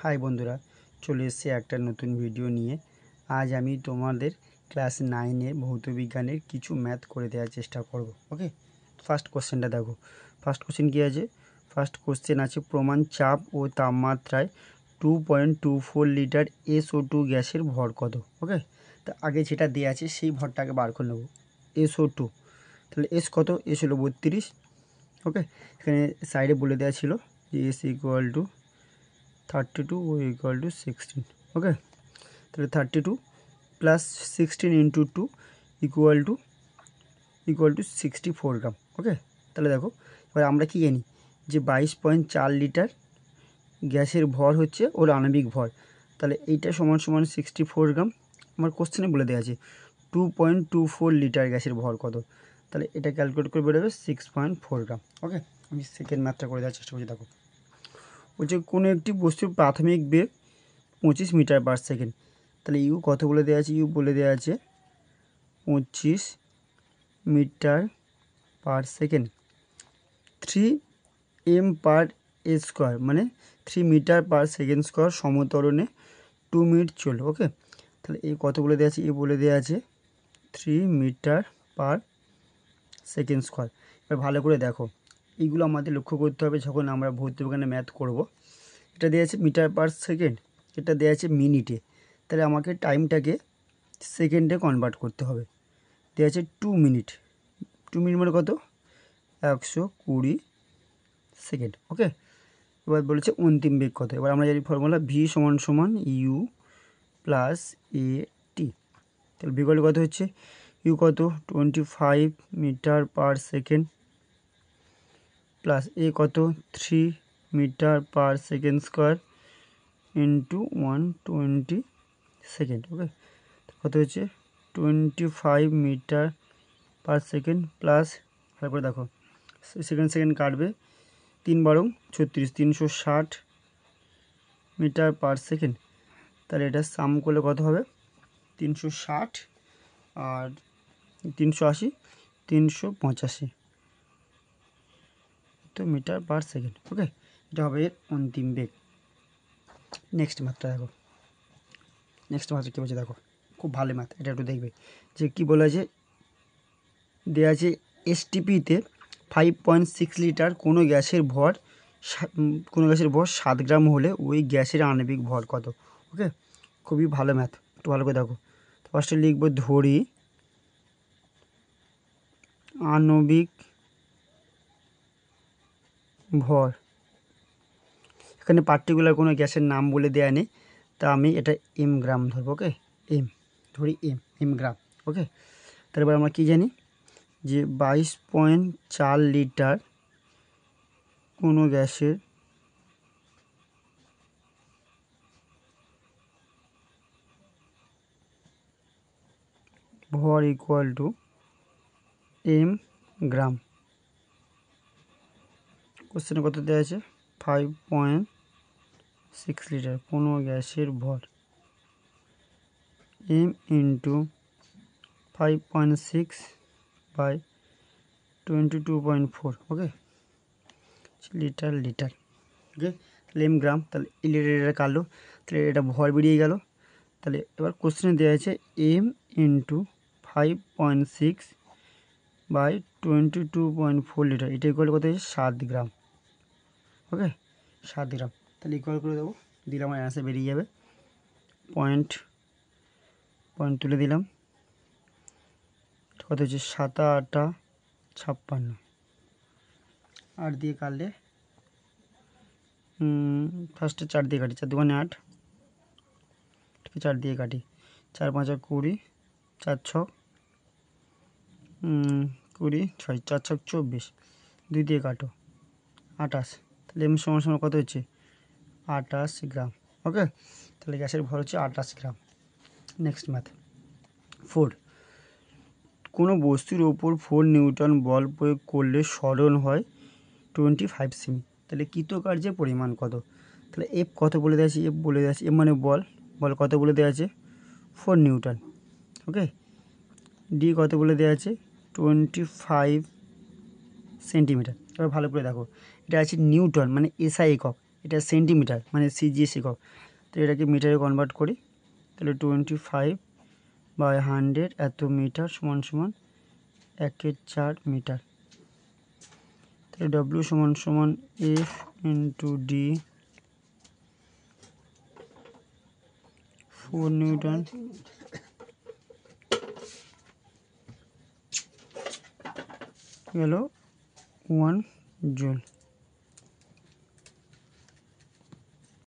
High বন্ধুরা, চলে এসেছি একটা নতুন ভিডিও নিয়ে। আজ আমি তোমাদের ক্লাস 9-এর ভৌতবিজ্ঞানের কিছু ম্যাথ করে দেওয়ার চেষ্টা করব। ওকে, ফার্স্ট কোশ্চেনটা দেখো। ফার্স্ট কোশ্চেন কী আছে? ফার্স্ট কোশ্চেন আছে প্রমাণ চাপ ও তাপমাত্রায় 2.24 লিটার SO2 গ্যাসের ভর কত। ওকে, তো আগে যেটা দেওয়া আছে সেই ভরটাকে বার করে নেব। SO2, তাহলে এস কত? এস হলো 32। ওকে, এখানে সাইডে বলে দেওয়া ছিল যে S equal to 32 O equal to 16। Okay, তাহলে 32 plus 16 into 2 equal to 64 gram. Okay, তাহলে দেখো এবার আমরা কি জানি যে 22.4 লিটার গ্যাসের ভর হচ্ছে ওর আণবিক ভর, তাহলে এইটা সমান সমান 64 গ্রাম। আমার কোশ্চেনে বলে দেওয়া আছে 2.24 লিটার গ্যাসের ভর কত, তাহলে এটা ক্যালকুলেট করে বেরোবে 6.4 গ্রাম। ওকে, আমি সেকেন্ড ম্যাথটা করে দেওয়ার চেষ্টা করছি। দেখো বলছে কোনো একটি বস্তুর প্রাথমিক বেগ 25 মিটার পার সেকেন্ড, তাহলে ইউ কত বলে দেওয়া আছে? ইউ বলে দেওয়া আছে 25 metre per second. 3 m per a square, মানে 3 মিটার পার সেকেন্ড স্কোয়ার সমতরণে 2 মিনিট চলবে। ওকে, তাহলে এই কত বলে দেওয়া আছে? এই বলে দেওয়া আছে 3 মিটার পার সেকেন্ড স্কোয়ার। এবার ভালো করে দেখো, এইগুলো আমাদের লক্ষ্য করতে হবে যখন আমরা ভৌতবিজ্ঞানে ম্যাথ করব। এটা দেওয়া আছে মিটার পার সেকেন্ড, এটা দেওয়া আছে মিনিটে, তাহলে আমাকে টাইমটাকে সেকেন্ডে কনভার্ট করতে হবে। দেওয়া আছে 2 মিনিট, 2 মিনিট মানে কত? 120 সেকেন্ড। ওকে, এবার বলেছে অন্তিম বেগ কত। এবার আমরা জানি ফর্মুলা ভি সমান সমান ইউ প্লাস এ টি, তাহলে ভি কত হচ্ছে? ইউ কত? 25 metre per second plus a কত? 3 metre per second square into 120 second. Okay, কত হচ্ছে? 25 মিটার পার সেকেন্ড প্লাস, তারপরে দেখো সেকেন্ড কাটবে, 3 বারং 36, 360 মিটার পার সেকেন্ড। তাহলে এটা সাম করলে কত হবে? 360 আর 380, 385 তো মিটার পার সেকেন্ড। ওকে, এটা হবে এর অন্তিম বেগ। নেক্সট ম্যাথটা দেখো। নেক্সট ম্যাথটা কী বলছে দেখো, খুব ভালো ম্যাথ, এটা একটু দেখবে যে কী বলে আছে। দেওয়া আছে এসটিপিতে 5.6 লিটার কোনো গ্যাসের ভর 7 গ্রাম হলে ওই গ্যাসের আণবিক ভর কত। ওকে, খুবই ভালো ম্যাথ, একটু ভালো করে দেখো। ফার্স্টে লিখবো ধরি আণবিক ভর। এখানে পার্টিকুলার কোনো গ্যাসের নাম বলে দেয়া নেই, তা আমি এটা এম গ্রাম ধরবো। ওকে, এম ধরি, এম গ্রাম। ওকে, তারপর আমরা কী জানি যে 22.4 লিটার কোনো গ্যাসের ভর ইকুয়াল টু এম গ্রাম। কোশ্চেনে কত দেওয়া আছে? 5.6 লিটার কোনো গ্যাসের ভর, m into 5.6 by 22.4। Okay, litre. Okay, তাহলে এম গ্রাম, তাহলে এই লিটার কাটলো, তাহলে এটা ভর বেরিয়ে গেল। তাহলে এবার কোশ্চেনে দেওয়া আছে এম ইন্টু 5.6 বাই 22.4 লিটার, এটা ইকুয়াল কত হচ্ছে? 7 গ্রাম। ওকে, 7 গ্রাম, তাহলে ইকুয়াল করে দেবো, দিলে আমার অ্যান্সার বেরিয়ে যাবে। পয়েন্ট তুলে দিলাম, কত হচ্ছে? 7 8 56, 8 দিয়ে কাটলে ফার্স্টে 4 দিয়ে কাটি, 4 2 8, 4 দিয়ে কাটি, 4 5 20, 4 6 20, 6 4 6 24, 2 দিয়ে কাটো 28, তাহলে এম সমান সমান কত হচ্ছে? 28 গ্রাম। ওকে, তাহলে গ্যাসের ভর হচ্ছে 28 গ্রাম। নেক্সট ম্যাথ 4, কোনো বস্তুর ওপর 4 নিউটন বল প্রয়োগ করলে সরণ হয় 25 সেমি, তাহলে কৃতকার্যের পরিমাণ কত? তাহলে এফ কত বলে দেওয়া আছে? এফ বলে দেওয়া আছে, এফ মানে বল কত বলে দেওয়া আছে? 4 নিউটন। ওকে, ডি কত বলে দেওয়া আছে? 25 সেন্টিমিটার। এবার ভালো করে দেখো, এটা আছে নিউটন, মানে এসআই একক, এটা সেন্টিমিটার মানে সিজিএস একক। তো এটাকে মিটারে কনভার্ট করি, তাহলে 25/100 এত মিটার সমান সমান 1/4 মিটার। তাহলে ডব্লিউ সমান সমান এফ ইন্টু ডি 4 নিউটন গেল 1 জুল।